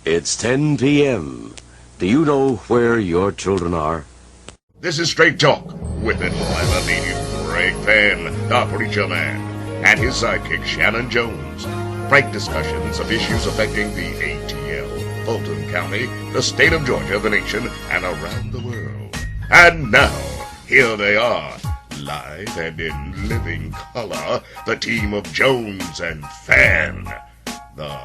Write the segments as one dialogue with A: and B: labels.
A: It's 10 p.m. Do you know where your children are?
B: This is Straight Talk with it live immediate Greg Penn, the Preacher Man, and his sidekick Shannon Jones. Frank discussions of issues affecting the ATL, Fulton County, the state of Georgia, the nation, and around the world. And now, here they are, live and in living color, the team of Jones and Fan, the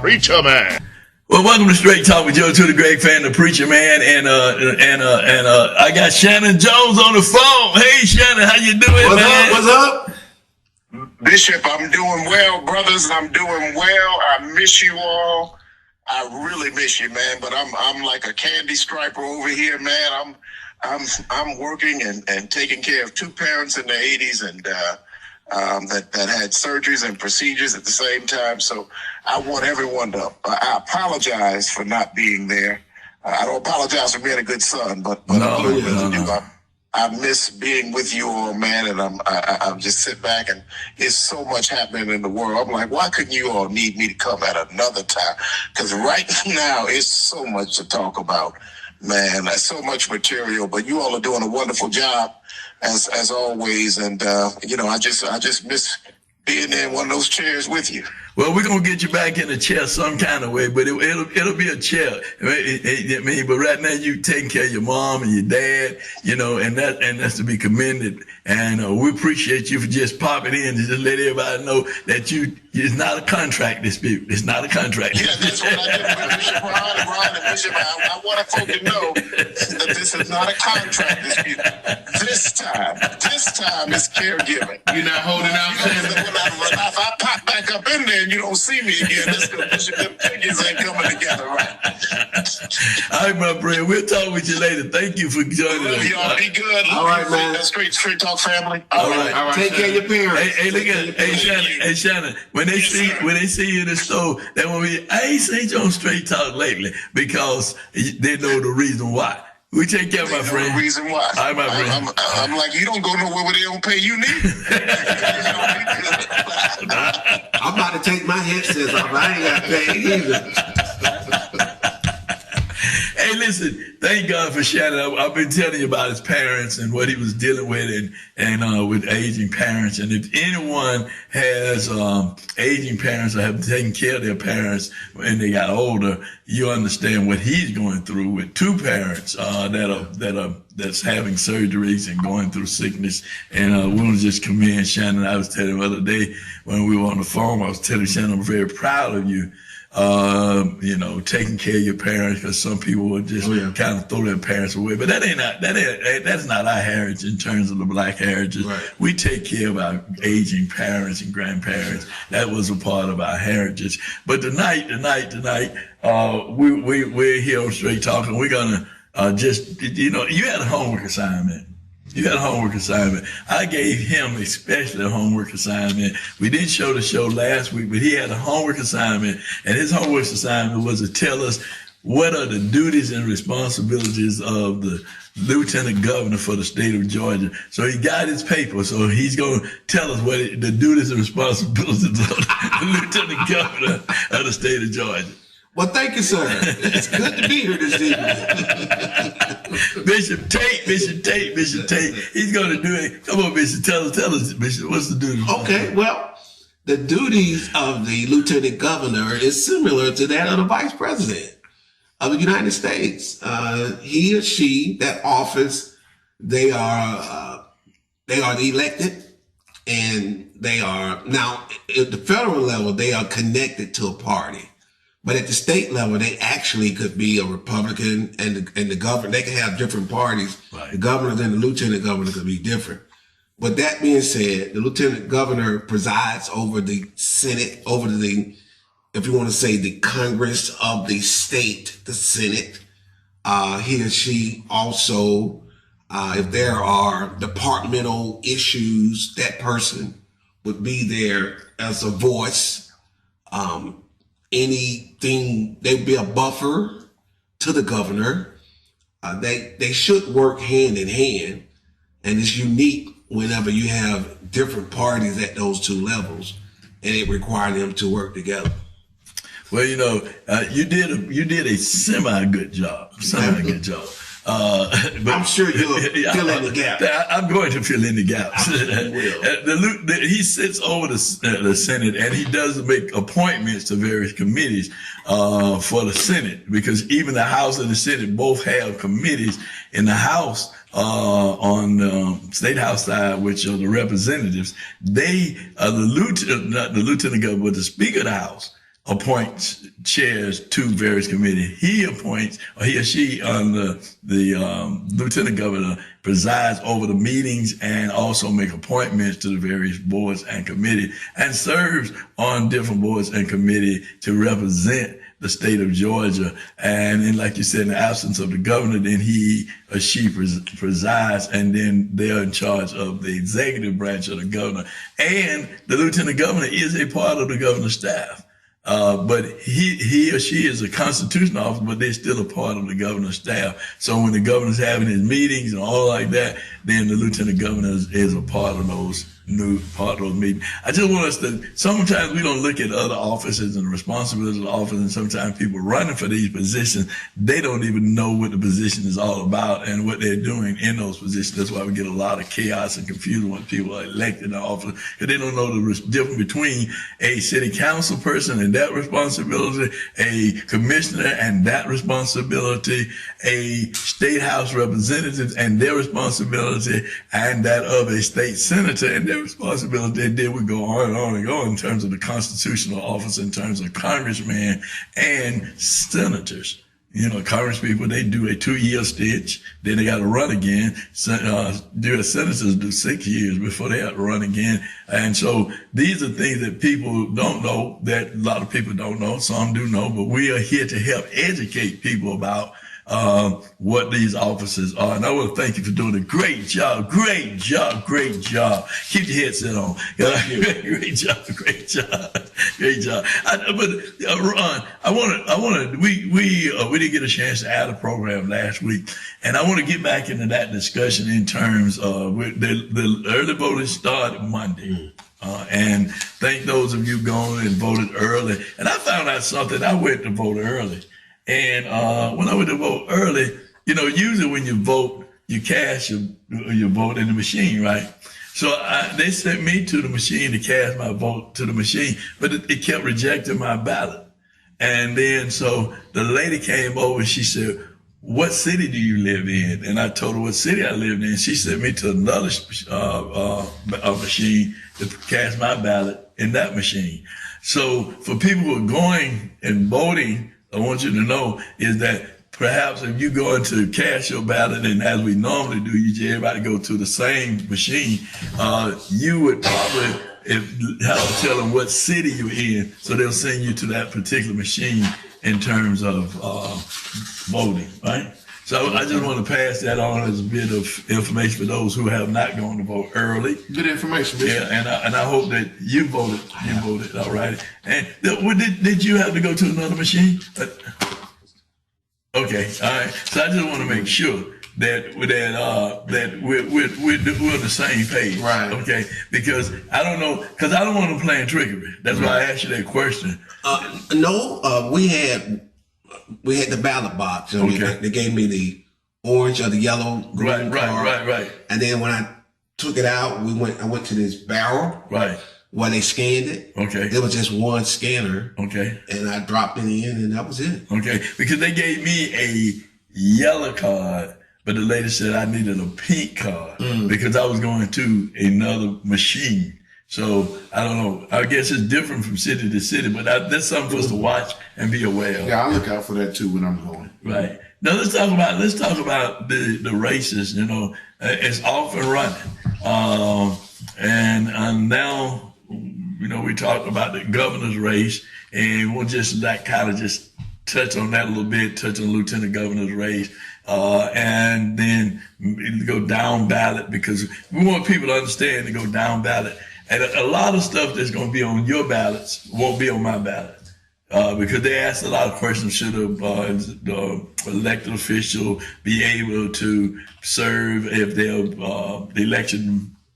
B: Preacher Man.
C: Well, welcome to Straight Talk with Joe to the Greg Fan, the Preacher Man, and I got Shannon Jones on the phone. Hey, Shannon, how you doing, man?
D: What's up?
E: Bishop, I'm doing well, brothers. I'm doing well. I miss you all. I really miss you, man. But I'm like a candy striper over here, man. I'm working and taking care of two parents in their 80s and that had surgeries and procedures at the same time. So I want everyone to. I apologize for not being there. I don't apologize for being a good son, but I miss being with you all, man. And I'm just sit back and there's so much happening in the world. I'm like, why couldn't you all need me to come at another time? Because right now it's so much to talk about, man. There's so much material, but you all are doing a wonderful job as always. And I just miss being in one of those chairs with you.
C: Well, we're gonna get you back in the chair some kind of way, but it'll be a chair. But right now you taking care of your mom and your dad, and that's to be commended. And we appreciate you for just popping in to just let everybody know that it's not a contract dispute. It's not a contract.
E: Yeah, that's what I did. Bishop Ron and Bishop, I want folk to know that this is not a contract dispute. This time is caregiving. You're not holding out. If I pop back up in there and you don't see me again, that's because Bishop, them figures ain't coming together right.
C: All right, my friend. We'll talk with you later. Thank you for joining us.
E: Y'all be good.
D: All right, man.
E: That's Straight Talk family.
C: All right.
D: Take care of your parents.
C: Hey, look at Hey, Shannon. When they see you in the store, they want me. I ain't seen you on Straight Talk lately because they know the reason why. We take care, my friend.
E: The reason why.
C: All right, my friend.
E: I'm like, you don't go nowhere where they don't pay you neither.
D: I'm about to take my headsets off. I ain't got paid either.
C: Hey, listen, thank God for Shannon. I've been telling you about his parents and what he was dealing with and with aging parents. And if anyone has aging parents or have taken care of their parents when they got older, you understand what he's going through with two parents that's having surgeries and going through sickness. And we want to just commend Shannon. I was telling him the other day when we were on the phone, I was telling Shannon, I'm very proud of you. Taking care of your parents, because some people would just kind of throw their parents away. But that's not our heritage in terms of the black heritage.
D: Right.
C: We take care of our aging parents and grandparents. That was a part of our heritage. But tonight, we're here on Straight Talk, and we're gonna you had a homework assignment. I gave him especially a homework assignment. We didn't show the show last week, but he had a homework assignment, and his homework assignment was to tell us what are the duties and responsibilities of the lieutenant governor for the state of Georgia. So he got his paper, so he's going to tell us what the duties and responsibilities of the lieutenant governor of the state of Georgia.
D: Well, thank you, sir. It's good to be here this evening.
C: Bishop Tate. He's going to do it. Come on, Bishop. Tell us, Bishop, what's the duty?
D: Okay, well, the duties of the lieutenant governor is similar to that of the vice president of the United States. He or she, that office, they are elected, and they are now at the federal level. They are connected to a party. But at the state level, they actually could be a Republican and the governor. They can have different parties.
C: Right.
D: The governor and the lieutenant governor could be different. But that being said, the lieutenant governor presides over the Senate, over the, if you want to say, the Congress of the state, the Senate. He or she also, if there are departmental issues, that person would be there as a voice. Anything, they'd be a buffer to the governor. They should work hand in hand, and it's unique whenever you have different parties at those two levels, and it requires them to work together.
C: Well, you did a semi good job. But
D: I'm sure you'll fill in the gaps.
C: I'm going to fill in the gaps.
D: Will.
C: He sits over the Senate, and he does make appointments to various committees for the Senate, because even the House and the Senate both have committees. In the House, on the State House side, which are the representatives, they are not the lieutenant governor, but the Speaker of the House appoints chairs to various committees. He appoints, or he or she, the lieutenant governor presides over the meetings and also make appointments to the various boards and committees, and serves on different boards and committees to represent the state of Georgia. And then, like you said, in the absence of the governor, then he or she presides, and then they're in charge of the executive branch of the governor. And the lieutenant governor is a part of the governor's staff. But he or she is a constitutional officer, but they're still a part of the governor's staff. So when the governor's having his meetings and all like that, then the lieutenant governor is a part of those meetings. I just want us to, sometimes we don't look at other offices and the responsibilities of the office, and sometimes people running for these positions, they don't even know what the position is all about and what they're doing in those positions. That's why we get a lot of chaos and confusion when people are elected in office, because they don't know the difference between a city council person and that responsibility, a commissioner and that responsibility, a state house representative and their responsibility, and that of a state senator and their responsibility. And then we go on and on and on in terms of the constitutional office, in terms of congressmen and senators. Congress people, they do a 2-year stitch, then they got to run again. Senators do 6 years before they have to run again. And so these are things that people don't know, that a lot of people don't know. Some do know, but we are here to help educate people about what these offices are. And I want to thank you for doing a great job. Great job. Keep your headset on. Great job. Ron, we didn't get a chance to add a program last week, and I want to get back into that discussion in terms of the early voting started Monday. And thank those of you going and voted early. And I found out something. I went to vote early. And when I went to vote early, usually when you vote, you cast your vote in the machine, right? So they sent me to the machine to cast my vote to the machine, but it kept rejecting my ballot. And then so the lady came over and she said, "What city do you live in?" And I told her what city I lived in. She sent me to another machine to cast my ballot in that machine. So for people who are going and voting, I want you to know is that perhaps if you go into cast your ballot, and as we normally do, everybody go to the same machine, you would probably have to tell them what city you're in, so they'll send you to that particular machine in terms of voting, right? So I just want to pass that on as a bit of information for those who have not gone to vote early.
D: Good information, Bishop.
C: Yeah, and I hope that you voted. You voted, all right. And did you have to go to another machine? Okay, all right. So I just want to make sure that we're on the same page,
D: right?
C: Okay, because I don't know, because I don't want them playing trickery. That's why I asked you that question.
D: No, we had the ballot box.
C: Okay.
D: They gave me the orange or the yellow, green card.
C: Right.
D: And then when I took it out, I went to this barrel.
C: Right.
D: Where they scanned it.
C: Okay.
D: There was just one scanner.
C: Okay.
D: And I dropped it in, and that was it.
C: Okay. Because they gave me a yellow card, but the lady said I needed a pink card because I was going to another machine. So I don't know. I guess it's different from city to city, but that's something for us to watch and be aware of.
F: Yeah, I look out for that too when I'm going.
C: Right. Now let's talk about the races. It's off and running, and now we talked about the governor's race, and we'll just touch on that a little bit, touch on lieutenant governor's race, and then go down ballot, because we want people to understand to go down ballot. And a lot of stuff that's going to be on your ballots won't be on my ballot, because they asked a lot of questions. Should the elected official be able to serve if their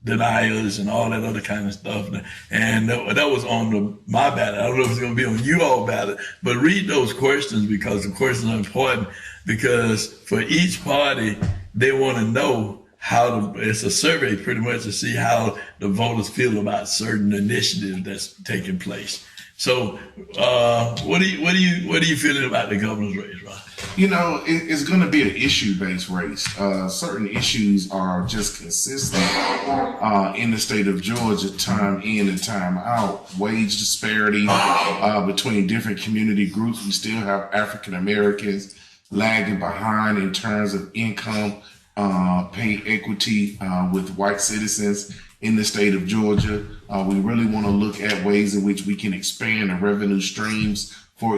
C: deniers and all that other kind of stuff. And that was on my ballot. I don't know if it's going to be on you all ballot, but read those questions, because the questions are important, because for each party, they want to know it's a survey pretty much to see how the voters feel about certain initiatives that's taking place. So, what are you feeling about the governor's race, Ron?
F: It's going to be an issue-based race. Certain issues are just consistent in the state of Georgia, time in and time out. Wage disparity between different community groups. We still have African Americans lagging behind in terms of income, pay equity with white citizens in the state of Georgia. We really want to look at ways in which we can expand the revenue streams for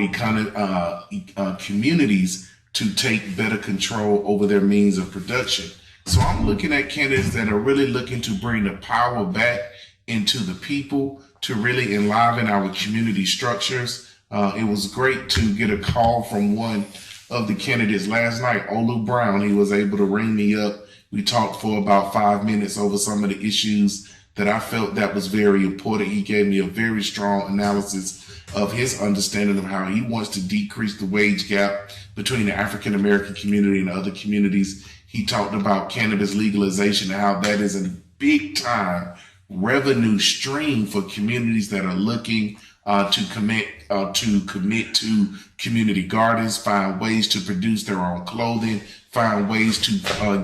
F: communities to take better control over their means of production. So I'm looking at candidates that are really looking to bring the power back into the people, to really enliven our community structures. It was great to get a call from one of the candidates last night, Olu Brown. He was able to ring me up. We talked for about 5 minutes over some of the issues that I felt that was very important. He gave me a very strong analysis of his understanding of how he wants to decrease the wage gap between the African American community and other communities. He talked about cannabis legalization and how that is a big time revenue stream for communities that are looking to commit to community gardens, find ways to produce their own clothing, find ways to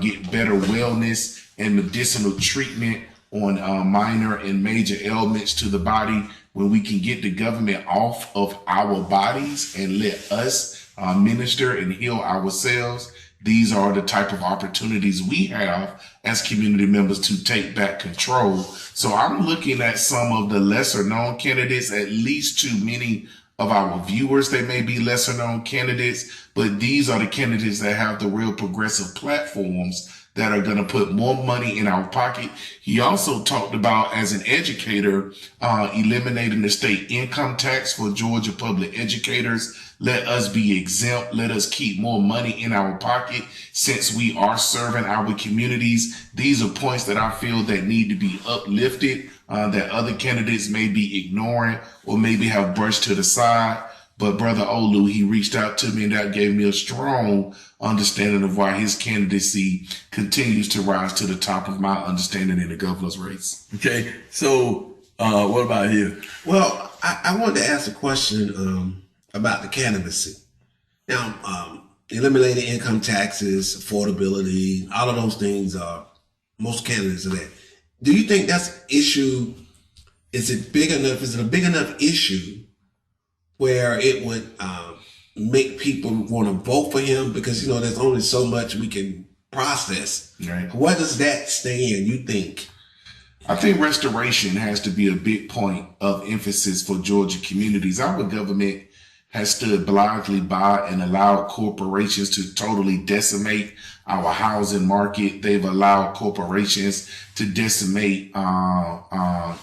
F: get better wellness and medicinal treatment on minor and major ailments to the body, when we can get the government off of our bodies and let us minister and heal ourselves. These are the type of opportunities we have as community members to take back control. So I'm looking at some of the lesser known candidates, at least to many of our viewers. They may be lesser known candidates, but these are the candidates that have the real progressive platforms that are going to put more money in our pocket. He also talked about, as an educator, eliminating the state income tax for Georgia public educators. Let us be exempt. Let us keep more money in our pocket since we are serving our communities. These are points that I feel that need to be uplifted, that other candidates may be ignoring or maybe have brushed to the side. But Brother Olu, he reached out to me, and that gave me a strong understanding of why his candidacy continues to rise to the top of my understanding in the governor's race.
C: Okay, so what about you?
D: Well, I wanted to ask a question about the candidacy. Now, eliminating income taxes, affordability, all of those things are, most candidates are that. Do you think that's an issue? Is it big enough? Is it a big enough issue where it would make people want to vote for him? Because, there's only so much we can process.
F: Right.
D: What does that stand, you think?
F: I think restoration has to be a big point of emphasis for Georgia communities. Our government has stood blithely by and allowed corporations to totally decimate our housing market. They've allowed corporations to decimate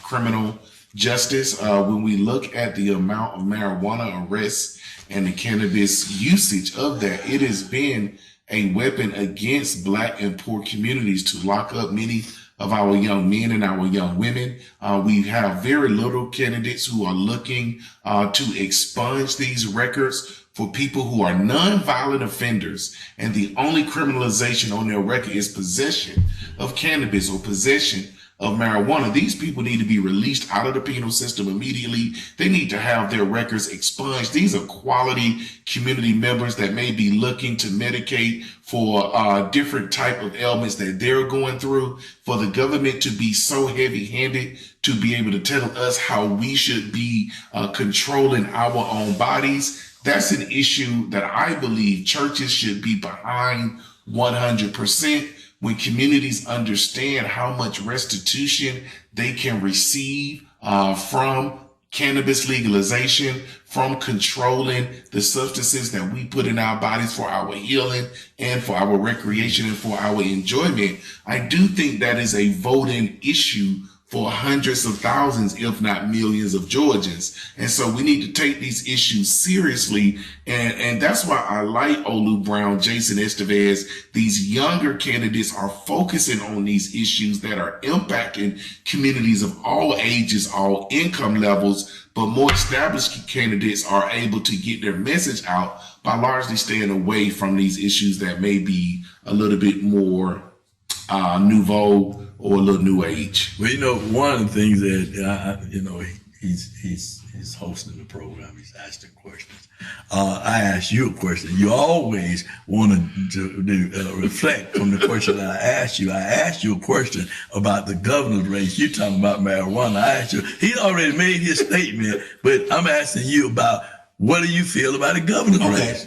F: criminal justice. When we look at the amount of marijuana arrests and the cannabis usage of that, it has been a weapon against Black and poor communities to lock up many of our young men and our young women. We have very little candidates who are looking to expunge these records for people who are non-violent offenders, and the only criminalization on their record is possession of cannabis or possession of marijuana. These people need to be released out of the penal system immediately. They need to have their records expunged. These are quality community members that may be looking to medicate for different type of ailments that they're going through. For the government to be so heavy-handed to be able to tell us how we should be controlling our own bodies, that's an issue that I believe churches should be behind 100%. When communities understand how much restitution they can receive from cannabis legalization, from controlling the substances that we put in our bodies for our healing and for our recreation and for our enjoyment, I do think that is a voting issue for hundreds of thousands, if not millions of Georgians. And so we need to take these issues seriously. And that's why I like Olu Brown, Jason Estevez. These younger candidates are focusing on these issues that are impacting communities of all ages, all income levels, but more established candidates are able to get their message out by largely staying away from these issues that may be a little bit more nouveau or a little new age.
C: Well, you know, one of the things that he's hosting the program. He's asking questions. I asked you a question. You always wanted to reflect on the question that I asked you. I asked you a question about the governor's race. You talking about marijuana. I asked you. He already made his statement, but I'm asking you about what do you feel about the governor's race?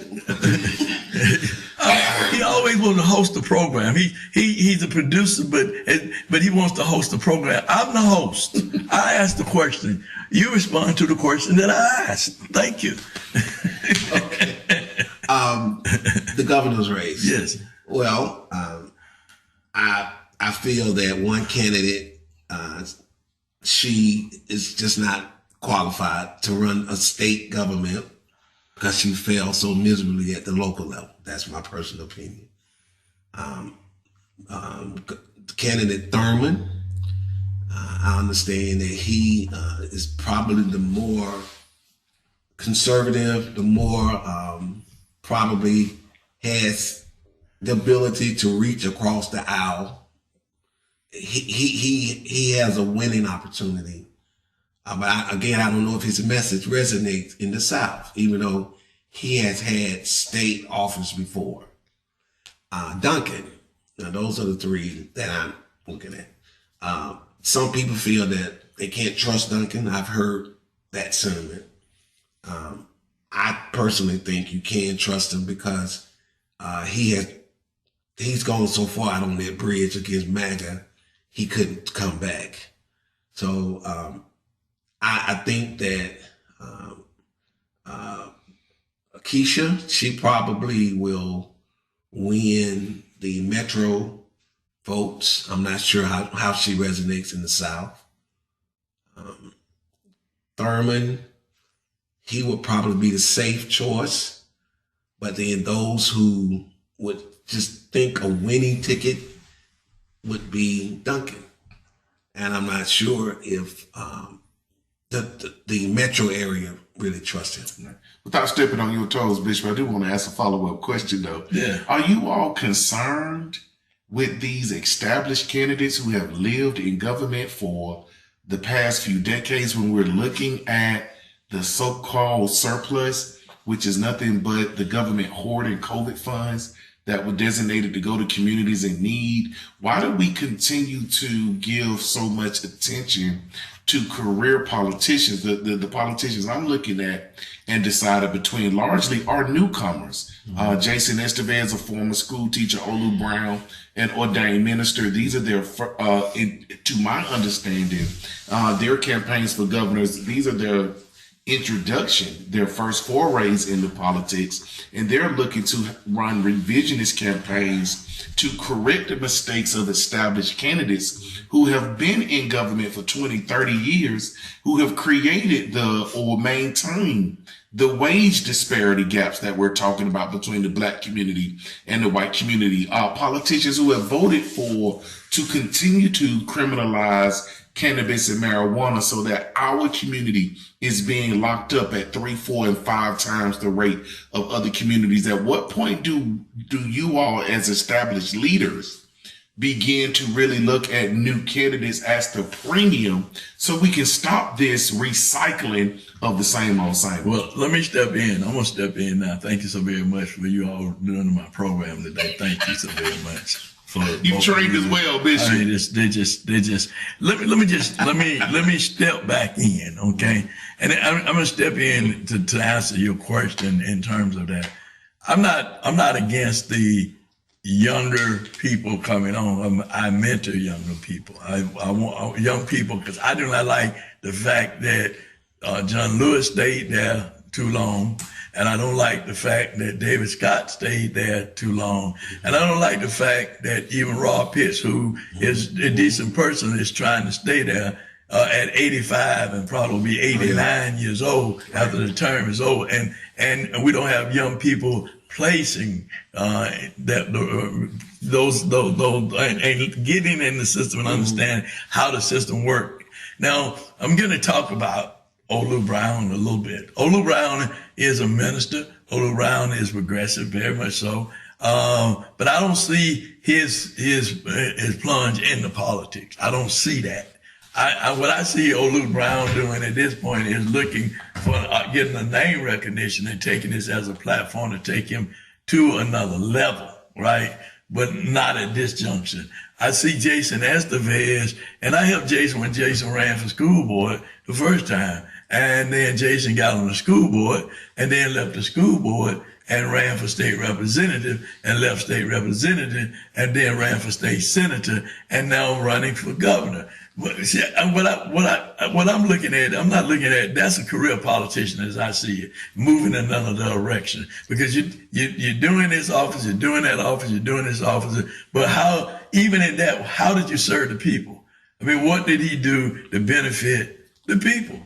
C: He always wanted to host the program. He's a producer, but he wants to host the program. I'm the host. I asked the question. You respond to the question that I asked. Thank you.
D: Okay. The governor's race.
C: Yes.
D: Well, I feel that one candidate, she is just not qualified to run a state government because she failed so miserably at the local level. That's my personal opinion. Candidate Thurman, I understand that he is probably the more conservative, the more probably has the ability to reach across the aisle. He has a winning opportunity. But I don't know if his message resonates in the South, even though he has had state office before. Duncan, now those are the three that I'm looking at. Some people feel that they can't trust Duncan. I've heard that sentiment. I personally think you can trust him because he's gone so far out on that bridge against MAGA, he couldn't come back. So I think that Keisha, she probably will win the Metro votes. I'm not sure how she resonates in the South. Thurman, he would probably be the safe choice. But then those who would just think a winning ticket would be Duncan. And I'm not sure if the metro area really trusts him.
F: Without stepping on your toes, Bishop, I do want to ask a follow-up question, though.
C: Yeah.
F: Are you all concerned with these established candidates who have lived in government for the past few decades when we're looking at the so-called surplus, which is nothing but the government hoarding COVID funds that were designated to go to communities in need? Why do we continue to give so much attention to career politicians? The politicians I'm looking at and decided between largely are newcomers. Jason Estevez, a former school teacher, Olu Brown, an ordained minister. These are their, to my understanding, their campaigns for governors. These are their introduction, their first forays into politics, and they're looking to run revisionist campaigns to correct the mistakes of established candidates who have been in government for 20, 30 years, who have created or maintained the wage disparity gaps that we're talking about between the Black community and the white community. Politicians who have voted to continue to criminalize cannabis and marijuana so that our community is being locked up at 3, 4, and 5 times the rate of other communities. At what point do you all as established leaders begin to really look at new candidates as the premium so we can stop this recycling of the same old same?
C: Well, let me step in. I'm going to step in now. Thank you so very much for you all doing my program today. Thank you so very much.
F: You trained as well, Bishop.
C: I mean, they just let me step back in, okay? And I'm gonna step in to answer your question in terms of that. I'm not against the younger people coming on. I mentor younger people. I want young people because I do not like the fact that John Lewis stayed there too long. And I don't like the fact that David Scott stayed there too long. And I don't like the fact that even Rob Pitts, who is a decent person, is trying to stay there at 85 and probably be 89 years old after the term is over. And we don't have young people placing those and getting in the system and understanding how the system works. Now, I'm going to talk about Olu Brown a little bit. Olu Brown is a minister. Olu Brown is progressive, very much so. But I don't see his plunge into politics. I don't see that. What I see Olu Brown doing at this point is looking for getting a name recognition and taking this as a platform to take him to another level, right? But not at this junction. I see Jason Estevez, and I helped Jason when Jason ran for school board the first time. And then Jason got on the school board and then left the school board and ran for state representative and left state representative and then ran for state senator and now running for governor. But see, what I'm looking at, I'm not looking at, that's a career politician as I see it, moving in another direction. Because you're doing this office, you're doing that office, you're doing this office. But how, even in that, how did you serve the people? I mean, what did he do to benefit the people?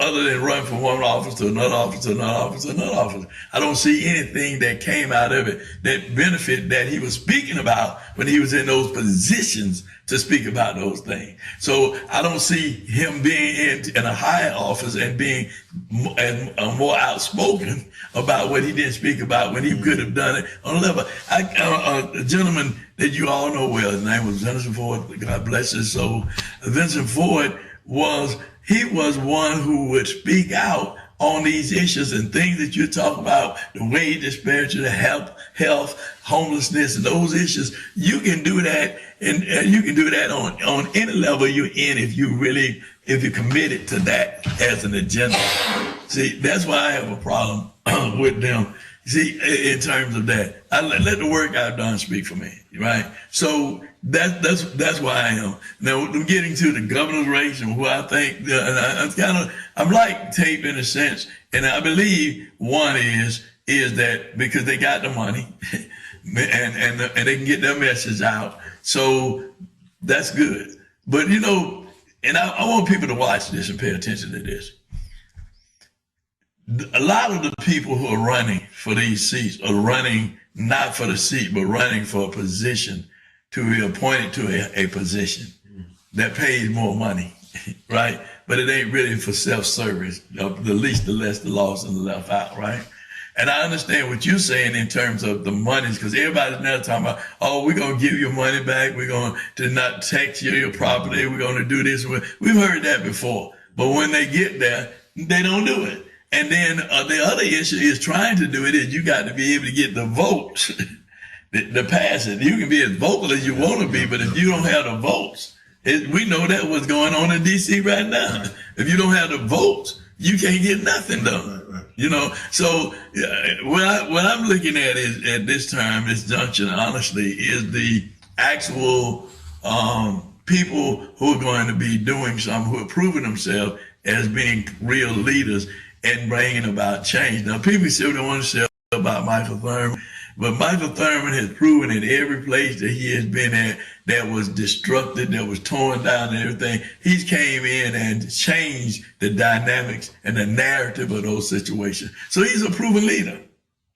C: Other than run from one office to another office to another office to another office. I don't see anything that came out of it that benefit that he was speaking about when he was in those positions to speak about those things. So I don't see him being in a higher office and being more outspoken about what he didn't speak about when he could have done it on a level. A gentleman that you all know well, his name was Vincent Ford, God bless his soul. Vincent Ford was one who would speak out on these issues and things that you're talking about, the wage disparity, the health, homelessness, and those issues. You can do that, and you can do that on any level you're in if you're committed to that as an agenda. See, that's why I have a problem with them. See, in terms of that, I let the work I've done speak for me, right? So that's why I am. Now, I'm getting to the governor's race and who I think, and I'm like Tape in a sense, and I believe one is that because they got the money and they can get their message out, so that's good. But and I want people to watch this and pay attention to this. A lot of the people who are running for these seats are running not for the seat, but running for a position to be appointed to a position that pays more money, right? But it ain't really for self-service. The least, the less, the lost, and the left out, right? And I understand what you're saying in terms of the monies, because everybody's now talking about, oh, we're going to give your money back. We're going to not tax your property. We're going to do this. We've heard that before. But when they get there, they don't do it. And then the other issue is trying to do it is you got to be able to get the votes to pass it. You can be as vocal as you want to be, but if you don't have the votes, we know that what's going on in D.C. right now. If you don't have the votes, you can't get nothing done. So what I'm looking at is at this time, this junction, honestly, is the actual people who are going to be doing something, who are proving themselves as being real leaders and bringing about change. Now, people still don't want to say about Michael Thurman, but Michael Thurman has proven in every place that he has been at that was destructed, that was torn down and everything, he's came in and changed the dynamics and the narrative of those situations. So he's a proven leader.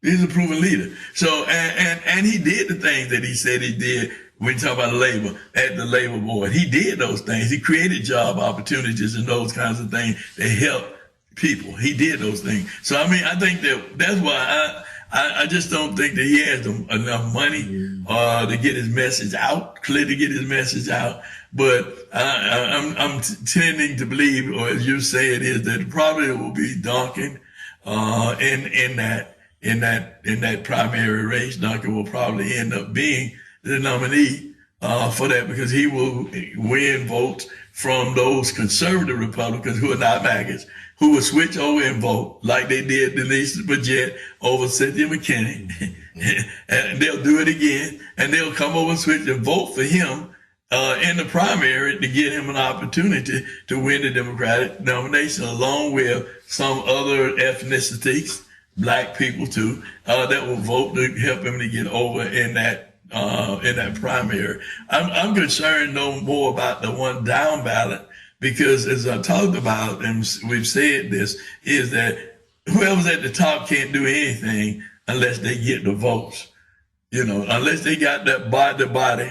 C: He's a proven leader. So, and he did the things that he said he did when you talk about labor, at the labor board. He did those things. He created job opportunities and those kinds of things that help people. He did those things. So, I mean, I think that's why I just don't think that he has enough money to get his message out, clear to get his message out. But I'm tending to believe, or as you say it is, that probably it will be Duncan in that primary race. Duncan will probably end up being the nominee for that, because he will win votes from those conservative Republicans who are not MAGAs, who will switch over and vote like they did Denise Bajette over Cynthia McKinney. And they'll do it again, and they'll come over and switch and vote for him in the primary to get him an opportunity to win the Democratic nomination, along with some other ethnicities black people too, that will vote to help him to get over in that primary. I'm concerned no more about the one down ballot, because as I talked about, and we've said this, is that whoever's at the top can't do anything unless they get the votes. Unless they got that body,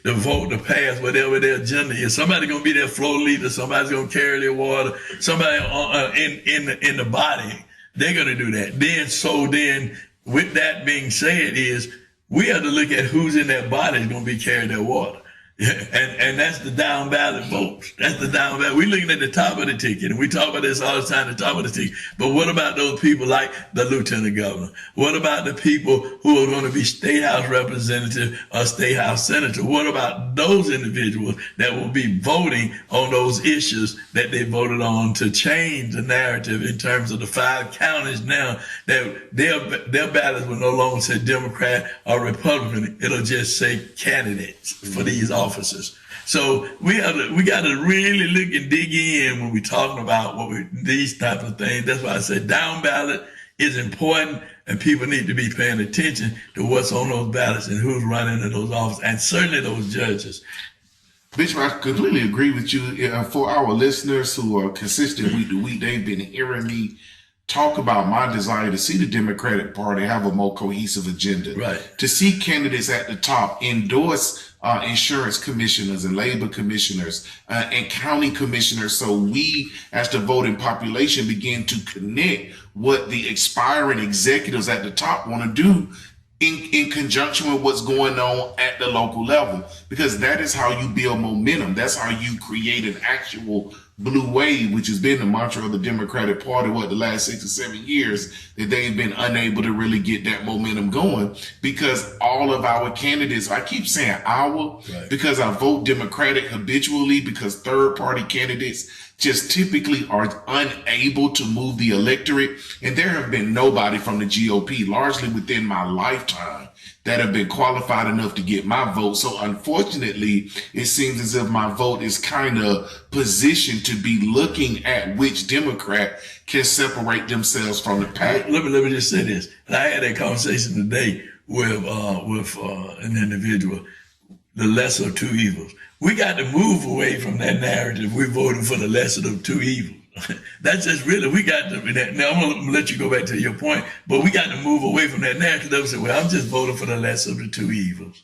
C: the vote to pass whatever their agenda is. Somebody's gonna be their floor leader. Somebody's gonna carry their water. Somebody in the body, they're gonna do that. Then, with that being said, is we have to look at who's in that body is gonna be carrying their water. And that's the down ballot votes. That's the down ballot. We're looking at the top of the ticket, and we talk about this all the time, the top of the ticket. But what about those people like the lieutenant governor? What about the people who are going to be state house representative or state house senator? What about those individuals that will be voting on those issues that they voted on to change the narrative in terms of the 5 counties now, that their ballots will no longer say Democrat or Republican. It'll just say candidates for these offices. So we got to really look and dig in when we're talking about these types of things. That's why I said down ballot is important, and people need to be paying attention to what's on those ballots and who's running in those offices, and certainly those judges.
F: Bishop, I completely agree with you. For our listeners who are consistent week to week, they've been hearing me talk about my desire to see the Democratic Party have a more cohesive agenda.
C: Right.
F: To see candidates at the top endorse insurance commissioners and labor commissioners and county commissioners, so we as the voting population begin to connect what the expiring executives at the top want to do in conjunction with what's going on at the local level, because that is how you build momentum. That's how you create an actual blue wave, which has been the mantra of the Democratic Party, the last 6 or 7 years, that they've been unable to really get that momentum going, because all of our candidates, I keep saying because I vote Democratic habitually, because third party candidates just typically are unable to move the electorate. And there have been nobody from the GOP, largely within my lifetime, that have been qualified enough to get my vote. So unfortunately, it seems as if my vote is kind of positioned to be looking at which Democrat can separate themselves from the pack.
C: Let me just say this. And I had that conversation today with an individual, the lesser of two evils. We got to move away from that narrative. We're voting for the lesser of two evils. That's just really, we got to, now I'm going to let you go back to your point, but we got to move away from that narrative. They'll say, well, I'm just voting for the lesser of the two evils.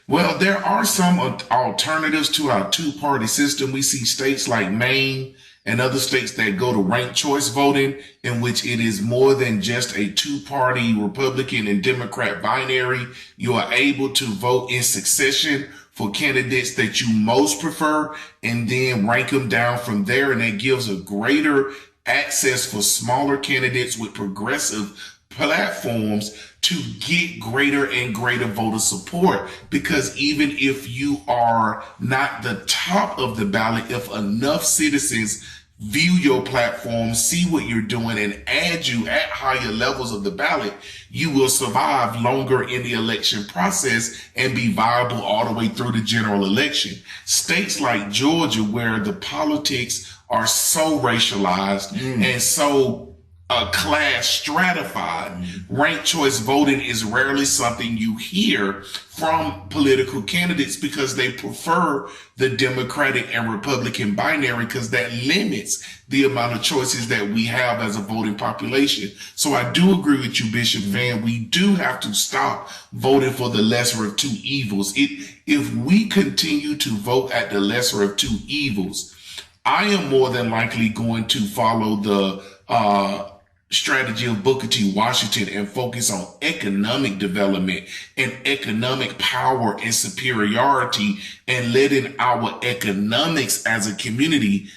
F: Well, there are some alternatives to our two-party system. We see states like Maine and other states that go to ranked choice voting, in which it is more than just a two-party Republican and Democrat binary. You are able to vote in succession for candidates that you most prefer, and then rank them down from there. And that gives a greater access for smaller candidates with progressive platforms to get greater and greater voter support. Because even if you are not the top of the ballot, if enough citizens view your platform, see what you're doing, and add you at higher levels of the ballot, you will survive longer in the election process and be viable all the way through the general election. States like Georgia, where the politics are so racialized and so class stratified, ranked choice voting is rarely something you hear from political candidates, because they prefer the Democratic and Republican binary, because that limits the amount of choices that we have as a voting population. So I do agree with you, Bishop Van. We do have to stop voting for the lesser of two evils. If we continue to vote at the lesser of two evils, I am more than likely going to follow the strategy of Booker T. Washington and focus on economic development and economic power and superiority, and letting our economics as a community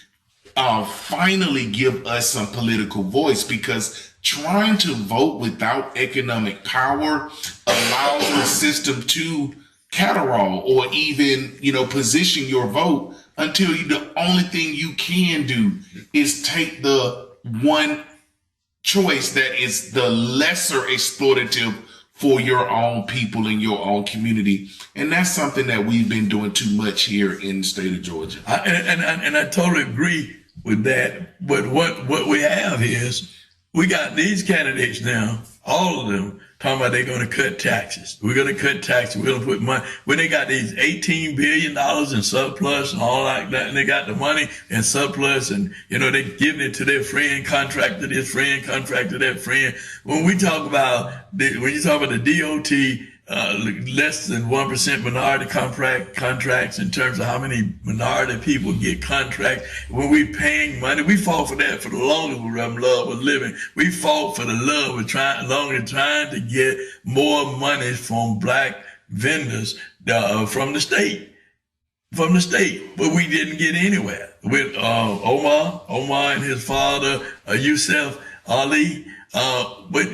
F: finally give us some political voice, because trying to vote without economic power allows the system to caterwaul or even, position your vote until the only thing you can do is take the one choice that is the lesser exploitative for your own people and your own community. And that's something that we've been doing too much here in the state of Georgia.
C: And I totally agree with that. But what we have is we got these candidates now, all of them, talking about they're going to cut taxes. We're going to cut taxes. We're going to put money. When they got these $18 billion in surplus and all like that, and they got the money in surplus, and, they're giving it to their friend, contractor this friend, contractor that friend. When you talk about the DOT, less than 1% minority contracts in terms of how many minority people get contracts. When we paying money, we fought for that for the longest love of living. We fought for the love of trying to get more money from black vendors from the state. But we didn't get anywhere with Omar and his father, Yusef Ali. But what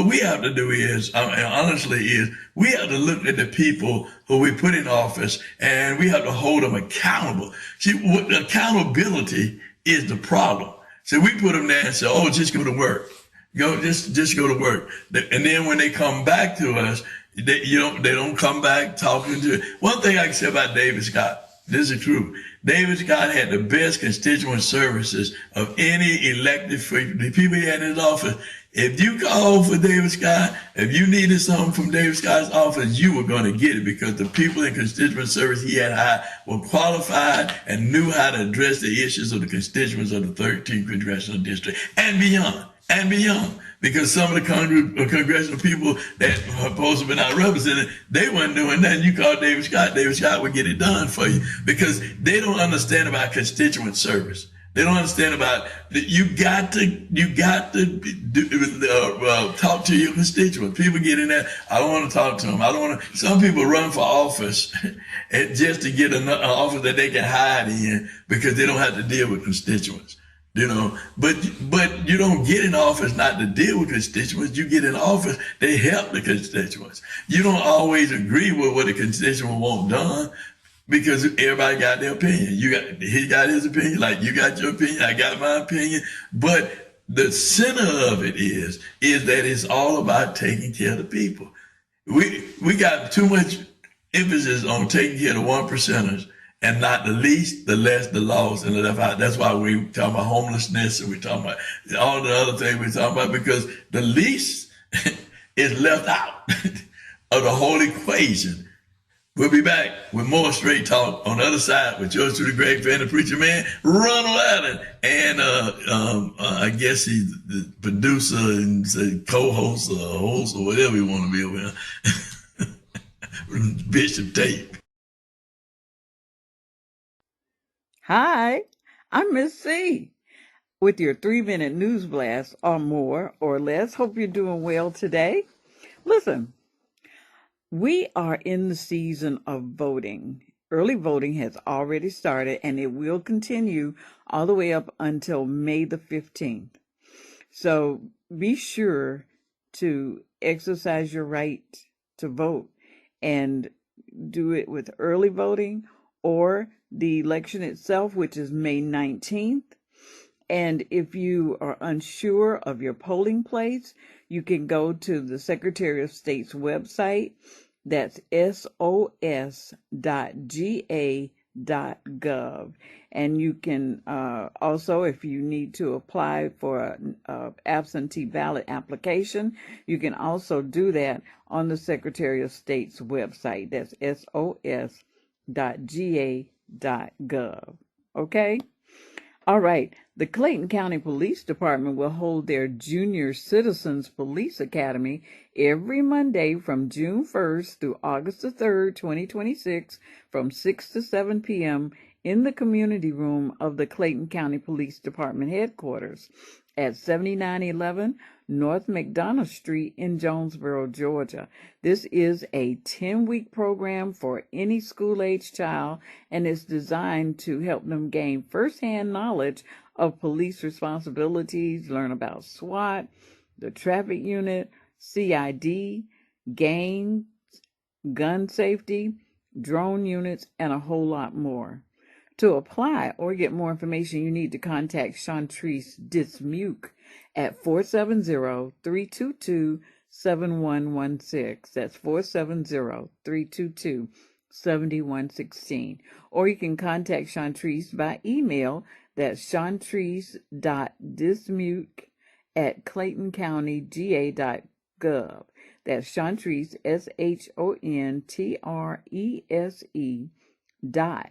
C: we have to do is, honestly, we have to look at the people who we put in office, and we have to hold them accountable. See, accountability is the problem. So we put them there and say, "Oh, just go to work. Just go to work." And then when they come back to us, they don't come back talking to. One thing I can say about David Scott, this is true. David Scott had the best constituent services of any elected the people he had in his office. If you called for David Scott, if you needed something from David Scott's office, you were going to get it, because the people in constituent service he had hired were qualified and knew how to address the issues of the constituents of the 13th congressional district and beyond. Because some of the congressional people that were supposed to be not represented, they weren't doing that. You call David Scott would get it done for you, because they don't understand about constituent service. They don't understand about that. You got to talk to your constituents. People get in there, I don't want to talk to them. Some people run for office just to get an office that they can hide in, because they don't have to deal with constituents. But you don't get in office not to deal with constituents. You get in office to help the constituents. You don't always agree with what the constituent want done, because everybody got their opinion. He got his opinion, like you got your opinion, I got my opinion. But the center of it is that it's all about taking care of the people. We got too much emphasis on taking care of the 1%ers, and not the least, the less, the lost, and the left out. That's why we talk about homelessness, and we talk about all the other things we talk about, because the least is left out of the whole equation. We'll be back with more Straight Talk on the other side with yours truly, Greg Fannin, the preacher man, Ronald Allen, and I guess he's the producer and co-host or host or whatever you want to be over here, Bishop Tate.
G: Hi, I'm Miss C with your 3-minute news blast, or more or less. Hope you're doing well today. Listen, we are in the season of voting. Early voting has already started, and it will continue all the way up until May the 15th. So be sure to exercise your right to vote, and do it with early voting or the election itself, which is May 19th. And if you are unsure of your polling place, you can go to the Secretary of State's website. That's sos.ga.gov. And you can also, if you need to apply for an absentee ballot application, you can also do that on the Secretary of State's website. That's sos.ga.gov. Okay? All right. The Clayton County Police Department will hold their Junior Citizens Police Academy every Monday from June 1st through August the 3rd, 2026, from 6 to 7 p.m. in the community room of the Clayton County Police Department headquarters at 7911 North McDonough Street in Jonesboro, Georgia. This is a 10-week program for any school-age child, and is designed to help them gain firsthand knowledge of police responsibilities, learn about SWAT, the traffic unit, CID, gangs, gun safety, drone units, and a whole lot more. To apply or get more information, you need to contact Chantrice Dismuke at 470-322-7116. That's 470-322-7116. Or you can contact Chantrice by email, That's chantrese.dismuke@claytoncountyga.gov. That's Chantrese, SHONTRESE dot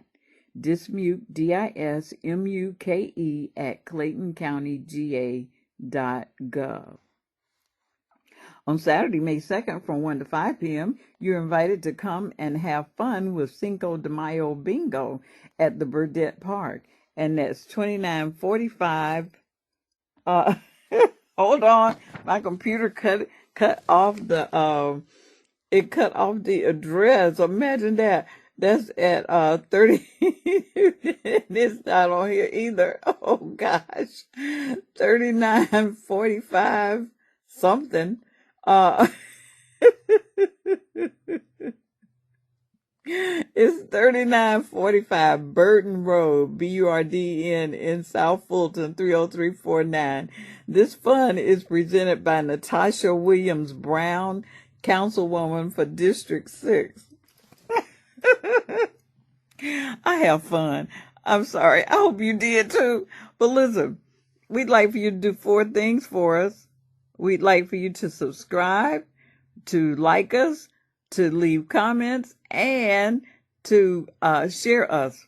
G: Dismuke, DISMUKE @claytoncountyga.gov. On Saturday, May 2nd, from 1 to 5 p.m., you're invited to come and have fun with Cinco de Mayo Bingo at the Burdette Park. And that's 2945. Hold on. My computer cut off the address. Imagine that. That's at 30. It's not on here either. Oh gosh. 3945 something. It's 3945 Burton Road, Burdn, in South Fulton, 30349. This fun is presented by Natasha Williams Brown, Councilwoman for District 6. I have fun. I'm sorry. I hope you did too. But listen, we'd like for you to do 4 things for us. We'd like for you to subscribe, to like us, to leave comments, and to share us.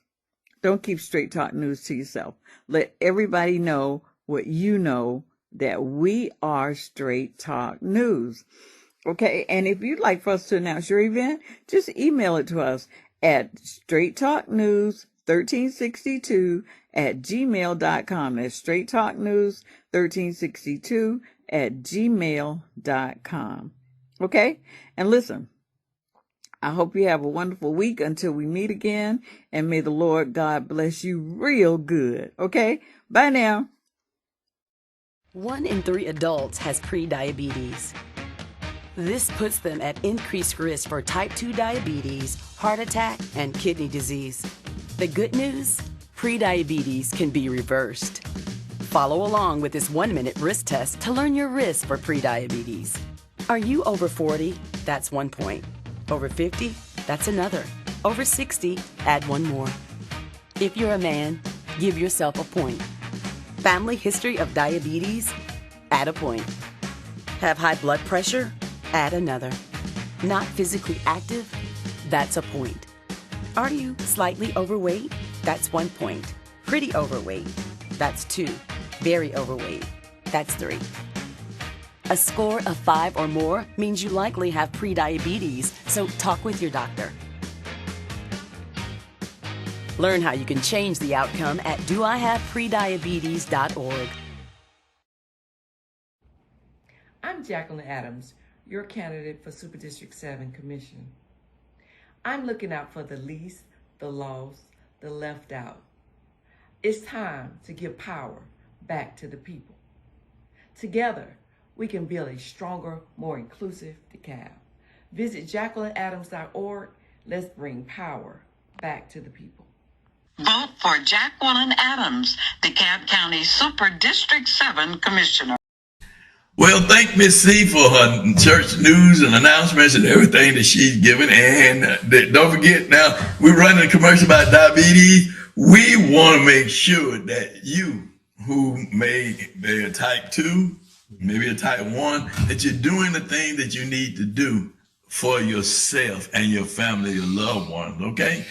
G: Don't keep Straight Talk News to yourself. Let everybody know what you know, that we are Straight Talk News. Okay, and if you'd like for us to announce your event, just email it to us at straighttalknews1362@gmail.com. That's straighttalknews1362@gmail.com. Okay? And listen, I hope you have a wonderful week until we meet again, and may the Lord God bless you real good. Okay? Bye now.
H: 1 in 3 adults has prediabetes. This puts them at increased risk for type 2 diabetes, heart attack, and kidney disease. The good news? Prediabetes can be reversed. Follow along with this 1-minute risk test to learn your risk for prediabetes. Are you over 40? That's 1 point. Over 50? That's another. Over 60? Add 1 more. If you're a man, give yourself a point. Family history of diabetes? Add a point. Have high blood pressure? Add another. Not physically active? That's a point. Are you slightly overweight? That's 1 point. Pretty overweight? That's 2. Very overweight? That's 3. A score of 5 or more means you likely have prediabetes, so talk with your doctor. Learn how you can change the outcome at doihaveprediabetes.org.
I: I'm Jacqueline Adams, your candidate for Super District 7 Commission. I'm looking out for the least, the lost, the left out. It's time to give power back to the people. Together, we can build a stronger, more inclusive DeKalb. Visit JacquelineAdams.org. Let's bring power back to the people.
J: Vote for Jacqueline Adams, DeKalb County Super District 7 Commissioner.
C: Well, thank Miss C for her church news and announcements and everything that she's given. And don't forget, now we're running a commercial about diabetes. We want to make sure that you who may be a type 2, maybe a type 1, that you're doing the thing that you need to do for yourself and your family, your loved ones, okay?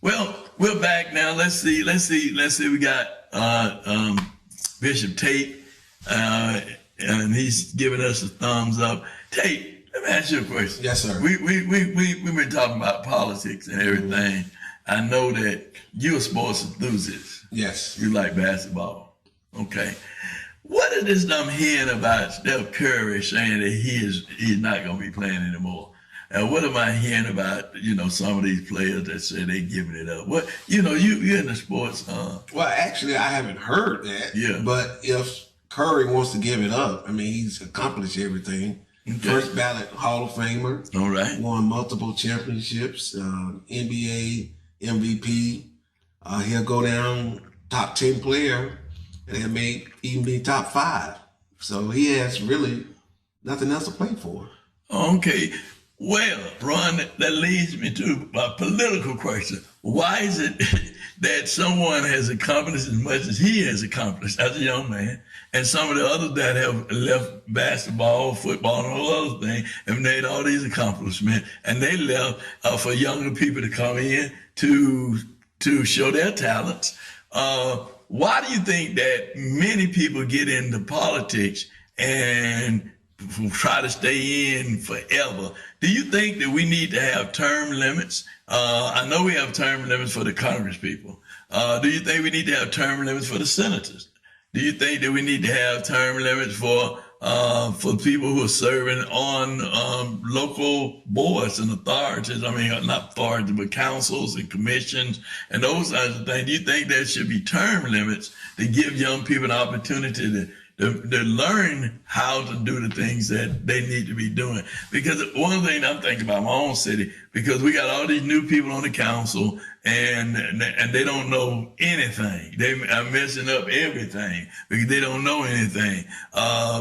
C: Well, we're back now. Let's see. We got Bishop Tate, and he's giving us a thumbs up. Tate, let me ask you a question.
D: Yes, sir.
C: We've been talking about politics and everything. I know that you're a sports enthusiast.
D: Yes.
C: You like basketball. Okay. What is this I'm hearing about Steph Curry saying that he's not going to be playing anymore? And what am I hearing about, some of these players that say they're giving it up? What, you're in the sports.
D: Well, actually, I haven't heard that.
C: Yeah.
D: But if Curry wants to give it up, he's accomplished everything. Okay. First ballot Hall of Famer.
C: All right.
D: Won multiple championships, NBA MVP. He'll go down top 10 player, and he'll even be top 5. So he has really nothing else to play for.
C: Okay. Well, Ron, that leads me to a political question. Why is it that someone has accomplished as much as he has accomplished as a young man, and some of the others that have left basketball, football, and all other things have made all these accomplishments, and they left for younger people to come in to show their talents? Why do you think that many people get into politics and try to stay in forever? Do you think that we need to have term limits? I know we have term limits for the Congress people. Do you think we need to have term limits for the senators? Do you think that we need to have term limits for people who are serving on local boards and authorities? I mean, not authorities, but councils and commissions and those kinds of things. Do you think there should be term limits to give young people an opportunity to learn how to do the things that they need to be doing? Because one thing I'm thinking about my own city, because we got all these new people on the council and they don't know anything. They are messing up everything because they don't know anything,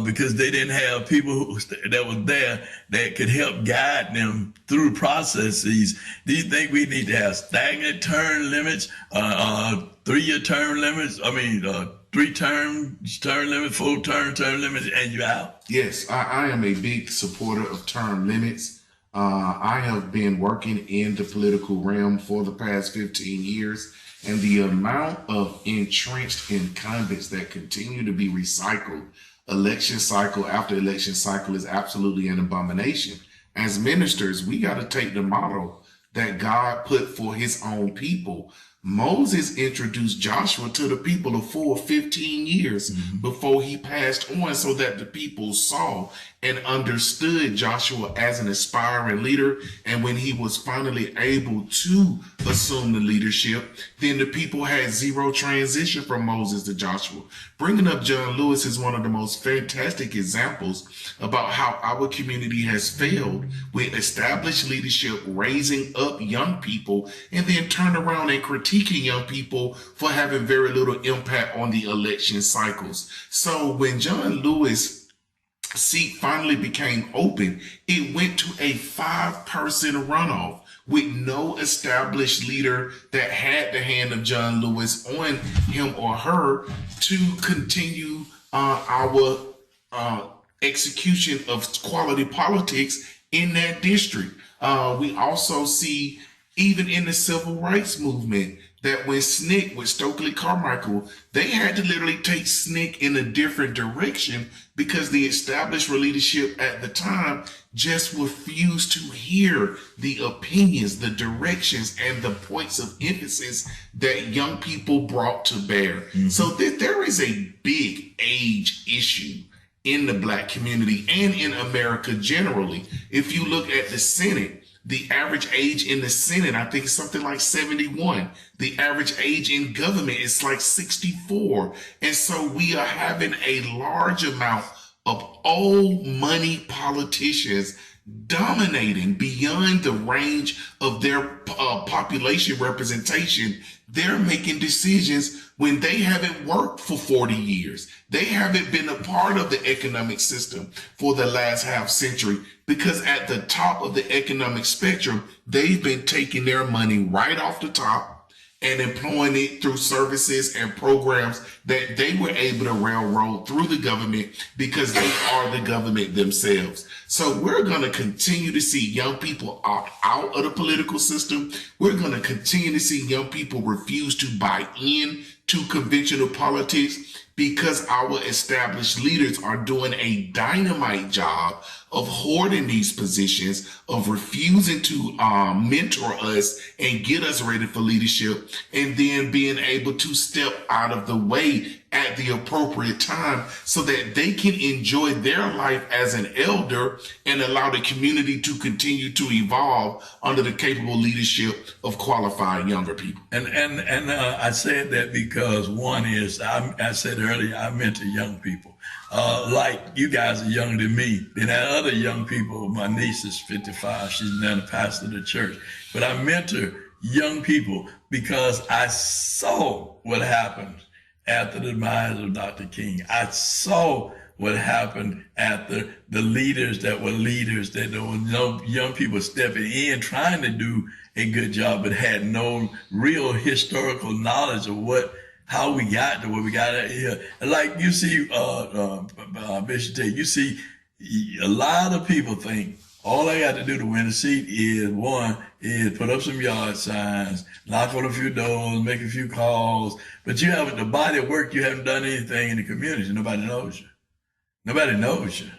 C: because they didn't have people that were there that could help guide them through processes. Do you think we need to have stagnant term limits, 3-year term limits? I mean, 3-term term limit, 4-term term limit, and you're out?
F: Yes, I am a big supporter of term limits. I have been working in the political realm for the past 15 years, and the amount of entrenched incumbents that continue to be recycled election cycle after election cycle is absolutely an abomination. As ministers, we got to take the model that God put for his own people. Moses introduced Joshua to the people a full 15 years before he passed on, so that the people saw and understood Joshua as an aspiring leader. And when he was finally able to assume the leadership, then the people had zero transition from Moses to Joshua. Bringing up John Lewis is one of the most fantastic examples about how our community has failed with established leadership raising up young people and then turn around and critiquing young people for having very little impact on the election cycles. So when John Lewis' seat finally became open, it went to a 5-person runoff with no established leader that had the hand of John Lewis on him or her to continue our execution of quality politics in that district. We also see, even in the civil rights movement, that when SNCC with Stokely Carmichael, they had to literally take SNCC in a different direction because the established leadership at the time just refused to hear the opinions, the directions, and the points of emphasis that young people brought to bear. So there is a big age issue in the Black community and in America generally. If you look at the Senate, the average age in the Senate, I think, is something like 71. The average age in government is like 64. And so we are having a large amount of old money politicians dominating beyond the range of their population representation. They're making decisions when they haven't worked for 40 years. They haven't been a part of the economic system for the last half century, because at the top of the economic spectrum, they've been taking their money right off the top and employing it through services and programs that they were able to railroad through the government because they are the government themselves. So we're going to continue to see young people opt out of the political system. We're going to continue to see young people refuse to buy in to conventional politics because our established leaders are doing a dynamite job of hoarding these positions, of refusing to mentor us and get us ready for leadership, and then being able to step out of the way at the appropriate time so that they can enjoy their life as an elder and allow the community to continue to evolve under the capable leadership of qualified younger people.
C: And I said that because one is, I said earlier, I mentor young people. Like you guys are younger than me. Then other young people, my niece is 55. She's now the pastor of the church. But I mentor young people because I saw what happened after the demise of Dr. King. I saw what happened after the leaders that were leaders, that there were no young people stepping in trying to do a good job, but had no real historical knowledge of how we got to where we got out here. Like you see, Bishop Tate, you see a lot of people think all I got to do to win a seat is put up some yard signs, knock on a few doors, make a few calls. But you haven't, the body of work, you haven't done anything in the community. Nobody knows you. Nobody knows you.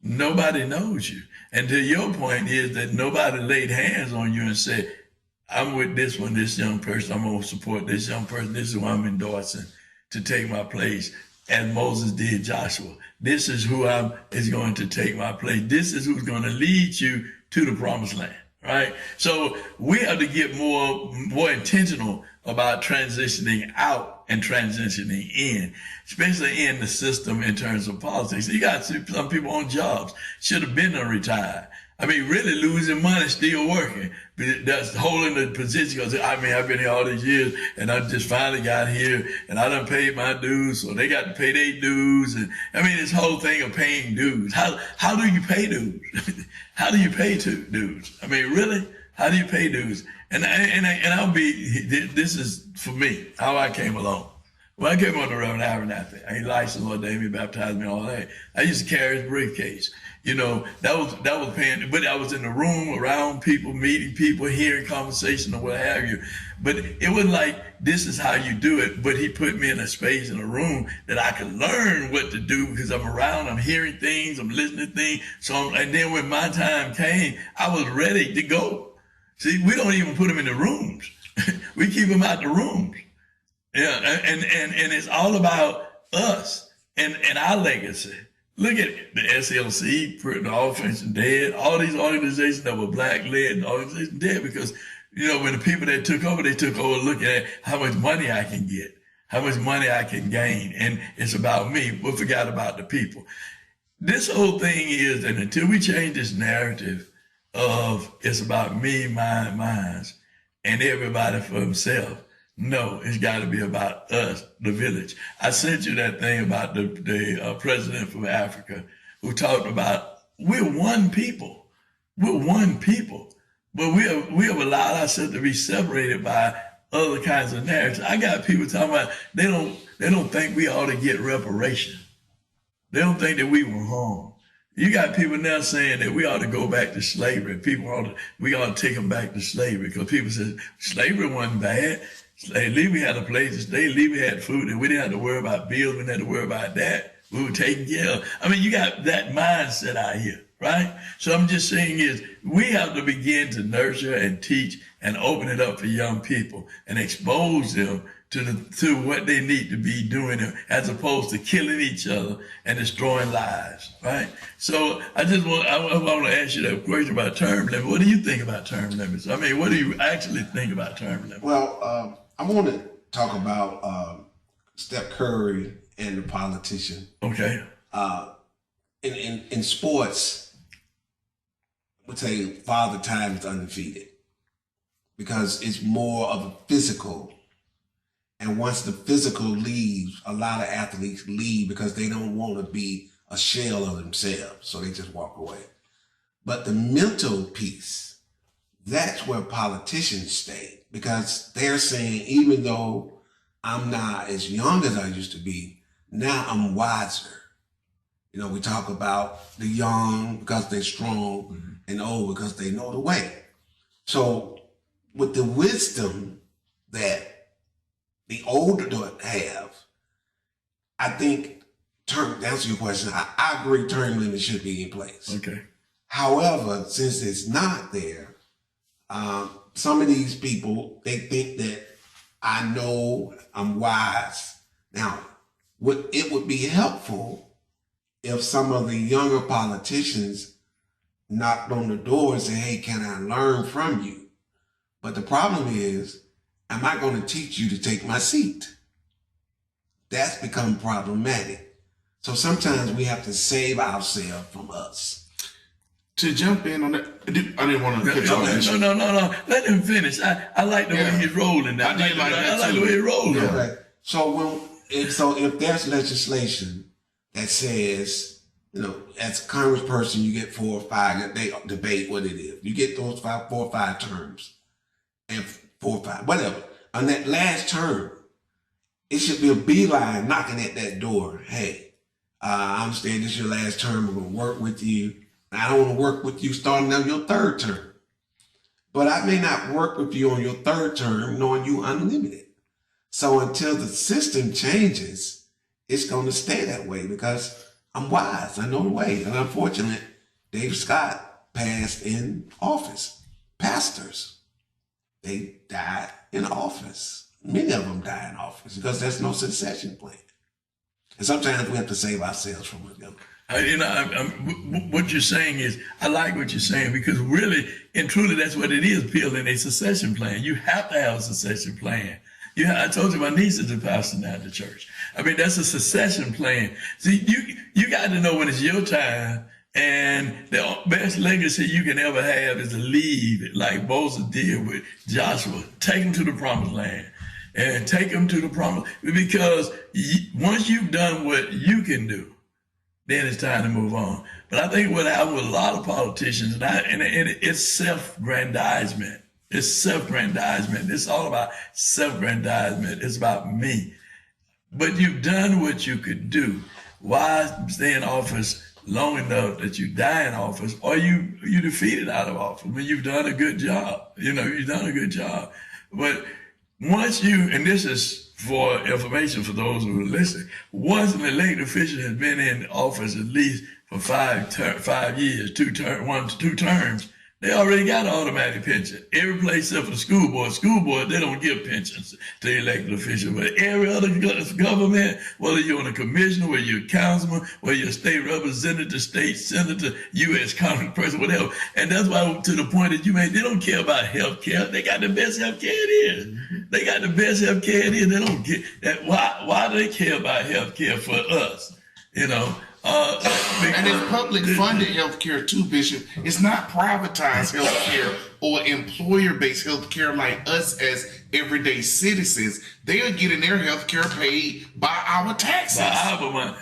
C: Nobody knows you. And to your point is that nobody laid hands on you and said, I'm with this young person. I'm going to support this young person. This is who I'm endorsing to take my place, as Moses did Joshua. This is who is going to take my place. This is who's going to lead you to the promised land, right? So we have to get more intentional about transitioning out and transitioning in, especially in the system in terms of politics. You got some people on jobs, should have been retired. I mean, really losing money, still working. That's holding the position because, I mean, I've been here all these years and I just finally got here and I done paid my dues. So they got to pay their dues. And I mean, this whole thing of paying dues. How do you pay dues? How do you pay dues? I mean, really? How do you pay dues? And this is for me, how I came along. When I came on the Reverend Abernathy, he licensed, ordained me, baptized me, and all that. I used to carry his briefcase. You know, that was paying, but I was in the room around people, meeting people, hearing conversation or what have you. But it wasn't like, this is how you do it. But he put me in a space, in a room that I could learn what to do because I'm around, I'm hearing things, I'm listening to things. And then when my time came, I was ready to go. See, we don't even put them in the rooms. We keep them out the rooms. Yeah, and it's all about us and our legacy. Look at the SLC, the Offense Dead, all these organizations that were black-led, the organizations dead because, you know, when the people that took over looking at how much money I can get, how much money I can gain, and it's about me. We forgot about the people. This whole thing is that until we change this narrative of it's about me, mine, mines, and everybody for himself, no, it's got to be about us, the village. I sent you that thing about the president from Africa who talked about we're one people. We're one people. But we have allowed ourselves to be separated by other kinds of narratives. I got people talking about they don't think we ought to get reparation. They don't think that we were harmed. You got people now saying that we ought to go back to slavery. We ought to take them back to slavery because people say slavery wasn't bad. At least we had a place to stay. At least we had food, and we didn't have to worry about bills. We didn't have to worry about that. We were taken care of. I mean, you got that mindset out here, right? So I'm just saying is we have to begin to nurture and teach and open it up for young people and expose them to what they need to be doing as opposed to killing each other and destroying lives, right? So I want to ask you that question about term limits. What do you think about term limits? I mean, what do you actually think about term limits?
D: Well, I want to talk about Steph Curry and the politician.
C: Okay.
D: In sports, I would say Father Time is undefeated because it's more of a physical. And once the physical leaves, a lot of athletes leave because they don't want to be a shell of themselves. So they just walk away. But the mental piece, that's where politicians stay because they're saying, even though I'm not as young as I used to be, now I'm wiser. You know, we talk about the young because they're strong and old because they know the way. So with the wisdom that the older don't have, I think, to answer your question, I agree term limits should be in place.
C: Okay.
D: However, since it's not there, some of these people, they think that I know I'm wise. Now, it would be helpful if some of the younger politicians knocked on the door and said, hey, can I learn from you? But the problem is, am I going to teach you to take my seat? That's become problematic. So sometimes we have to save ourselves from us.
F: To jump in on that, I didn't want to cut you off.
C: No. Let him finish. I like the way he's rolling. I like the way he's rolling.
D: Okay. So if there's legislation that says, as a congressperson, you get 4 or 5, they debate what it is. You get those 4 or 5 terms, and 4 or 5, whatever. On that last term, it should be a beeline knocking at that door. Hey, I understand this is your last term. I'm going to work with you. I don't want to work with you starting on your 3rd term. But I may not work with you on your 3rd term knowing you unlimited. So until the system changes, it's going to stay that way because I'm wise. I know the way. And unfortunately, Dave Scott passed in office. Pastors, they died in office. Many of them die in office because there's no succession plan. And sometimes we have to save ourselves from it.
C: What you're saying is, I like what you're saying because really and truly that's what it is, building a succession plan. You have to have a succession plan. I told you my niece is a pastor now at the church. I mean, that's a succession plan. See, you got to know when it's your time, and the best legacy you can ever have is to leave it like Moses did with Joshua. Take him to the promised land. And take them to the promise, because once you've done what you can do, then it's time to move on. But I think what happened with a lot of politicians, and it's self-grandizement. It's self-grandizement. It's all about self-grandizement. It's about me. But you've done what you could do. Why stay in office long enough that you die in office, or you defeated out of office when you've done a good job? You've done a good job. But once and this is for information for those who are listening, once an elected official has been in office at least for 5 years, 2 terms, they already got an automatic pension. Every place except for the school board, they don't give pensions to elected officials. But every other government, whether you're on a commissioner, whether you're a councilman, whether you're a state representative, state senator, U.S. congressperson, whatever. And that's why, to the point that you made, they don't care about health care. They got the best health care it is. They got the best health care it is. They don't care. Why do they care about health care for us?
F: And it's public funded healthcare too, Bishop. It's not privatized healthcare or employer-based healthcare like us as everyday citizens. They are getting their healthcare paid by our taxes.
C: By our money.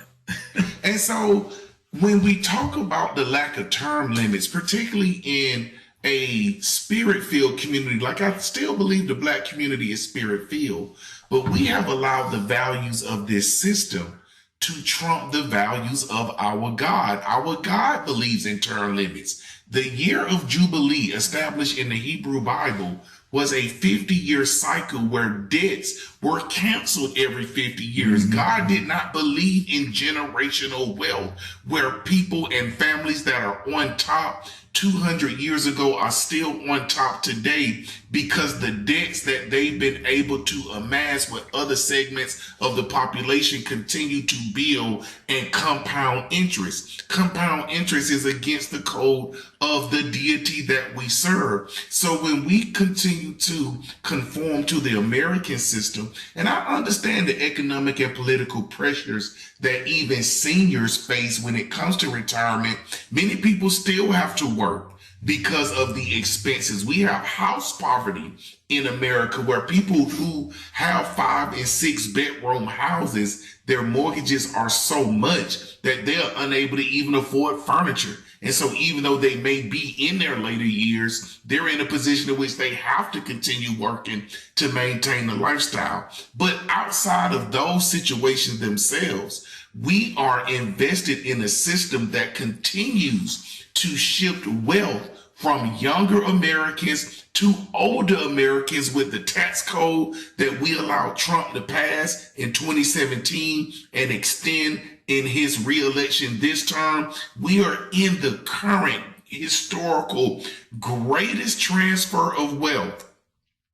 F: And so when we talk about the lack of term limits, particularly in a spirit-filled community, like I still believe the Black community is spirit-filled, but we have allowed the values of this system to trump the values of our God. Our God believes in term limits. The year of Jubilee established in the Hebrew Bible was a 50-year cycle where debts were canceled every 50 years. God did not believe in generational wealth where people and families that are on top 200 years ago are still on top today because the debts that they've been able to amass with other segments of the population continue to build and compound interest. Compound interest is against the code of the deity that we serve. So when we continue to conform to the American system, and I understand the economic and political pressures that even seniors face when it comes to retirement, many people still have to work because of the expenses. We have house poverty in America where people who have 5 and 6 bedroom houses, their mortgages are so much that they're unable to even afford furniture. And so even though they may be in their later years, they're in a position in which they have to continue working to maintain the lifestyle. But outside of those situations themselves, we are invested in a system that continues to shift wealth from younger Americans to older Americans with the tax code that we allowed Trump to pass in 2017 and extend in his re-election this term. We are in the current historical greatest transfer of wealth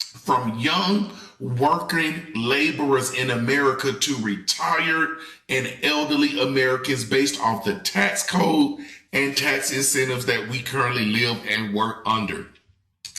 F: from young working laborers in America to retired and elderly Americans based off the tax code and tax incentives that we currently live and work under.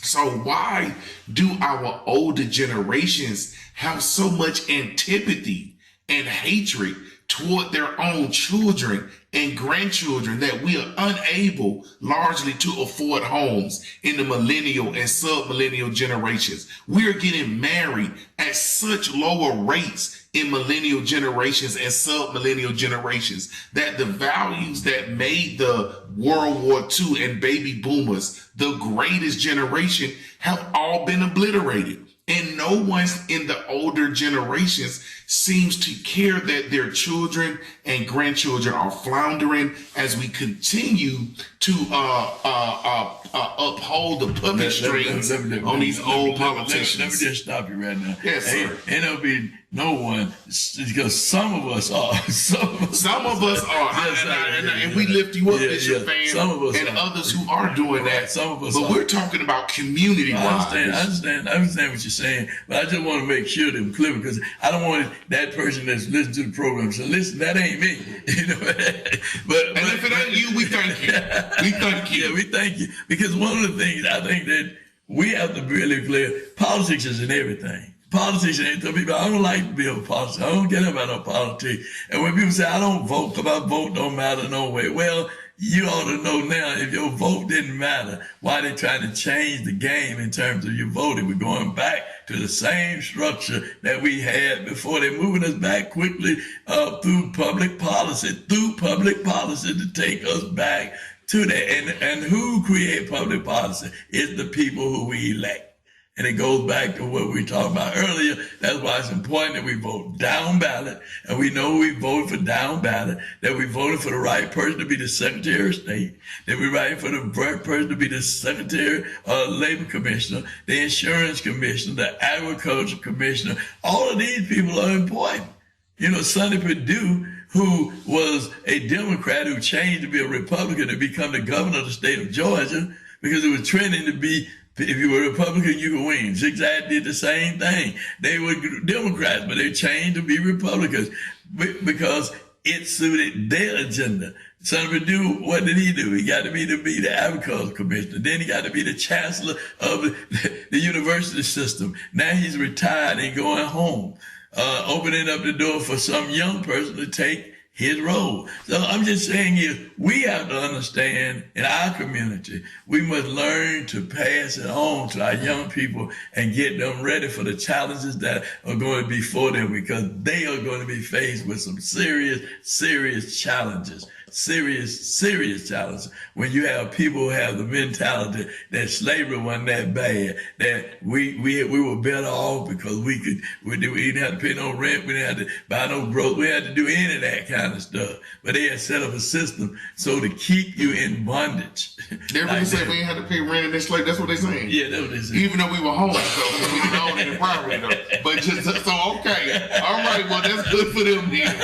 F: So why do our older generations have so much antipathy and hatred toward their own children and grandchildren that we are unable largely to afford homes in the millennial and sub-millennial generations? We are getting married at such lower rates in millennial generations and sub-millennial generations, that the values that made the World War II and baby boomers the greatest generation have all been obliterated. And no one in the older generations seems to care that their children and grandchildren are floundering as we continue to uphold the puppet strings on these old politicians.
C: Let me just stop you right now.
F: Yes, sir.
C: Ain't there'll be no one, because some of us are.
F: Some of us are. And we lift you up, Bishop Fan,
C: some of us
F: and
C: are.
F: Others who are doing that.
C: Some of us
F: but
C: are.
F: We're talking about community-wise.
C: I understand what you're saying, but I just want to make sure that I'm clear, because I don't want that person that's listening to the program to say, listen, that ain't me. You know. but
F: if it ain't you, we thank you. We thank you.
C: Yeah, we thank you. Because one of the things I think that we have to be really clear, politics is in everything. Politics ain't the people. I don't like to be a politics. I don't get about no politics. And when people say I don't vote, because my vote don't matter no way. Well, you ought to know now, if your vote didn't matter, why they trying to change the game in terms of your voting. We're going back to the same structure that we had before. They're moving us back quickly through public policy to take us back to that. And who create public policy is the people who we elect. And it goes back to what we talked about earlier. That's why it's important that we vote down ballot. And we know we voted for down ballot, that we voted for the right person to be the Secretary of State, that we voted for the right person to be the Secretary Labor Commissioner, the Insurance Commissioner, the Agriculture Commissioner. All of these people are important. You know, Sonny Perdue, who was a Democrat who changed to be a Republican to become the governor of the state of Georgia, because it was trending to be, if you were a Republican, you could win. Zigzag did the same thing. They were Democrats, but they changed to be Republicans because it suited their agenda. Senator Perdue, what did he do? He got to be the Agriculture Commissioner. Then he got to be the Chancellor of the university system. Now he's retired and going home, opening up the door for some young person to take his role. So I'm just saying here, we have to understand in our community, we must learn to pass it on to our young people and get them ready for the challenges that are going to be for them, because they are going to be faced with some serious challenges. Serious challenges. When you have people who have the mentality that slavery wasn't that bad, that we were better off because we didn't have to pay no rent, we didn't have to buy no groceries, we didn't have to do any of that kind of stuff. But they had set up a system so to keep you in bondage.
F: They really say we ain't had to pay rent in this slave. That's what they're saying.
C: Yeah, that's what they say.
F: Even though we were homeless, though, we didn't own any property, though. But just so okay, all right. Well, that's good for them, then.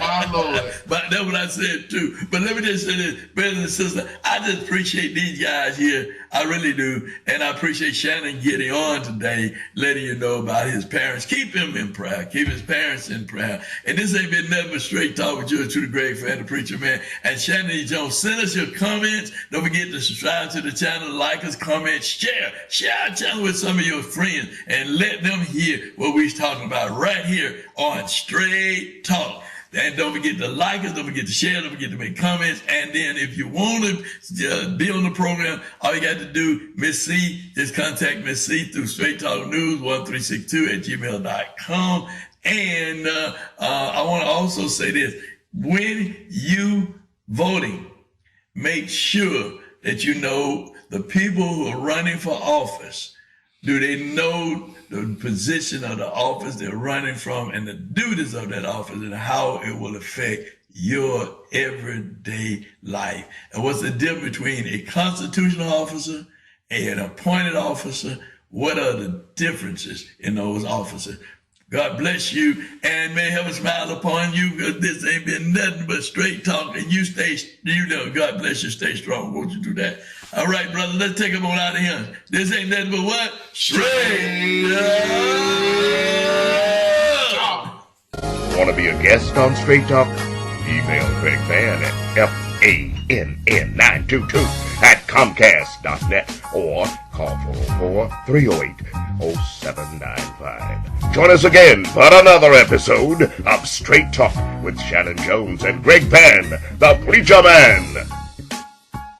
F: My Lord.
C: But that's what I said too. But let me just say this, brothers and sisters, I just appreciate these guys here. I really do. And I appreciate Shannon getting on today, letting you know about his parents. Keep him in prayer. Keep his parents in prayer. And this ain't been nothing but straight talk with you, to the Greg Fan, the preacher man. And Shannon E. Jones, send us your comments. Don't forget to subscribe to the channel, like us, comment, share our channel with some of your friends, and let them hear what we're talking about right here on Straight Talk. And don't forget to like us, don't forget to share, don't forget to make comments. And then if you want to be on the program, all you got to do, Miss C, just contact Miss C through Straight Talk News 1362@gmail.com. And I want to also say this. When you voting, make sure that you know the people who are running for office. Do they know the position of the office they're running from and the duties of that office and how it will affect your everyday life? And what's the difference between a constitutional officer and an appointed officer? What are the differences in those officers? God bless you, and may heaven smile upon you, because this ain't been nothing but straight talk, and God bless you, stay strong. Won't you do that? All right, brother, let's take them on out of here. This ain't nothing but what? Straight Talk.
B: Want to be a guest on Straight Talk? Email Greg Fan at FANN922@Comcast.net or call 404-308-0795. Join us again for another episode of Straight Talk with Shannon Jones and Greg Fan, the Preacher Man.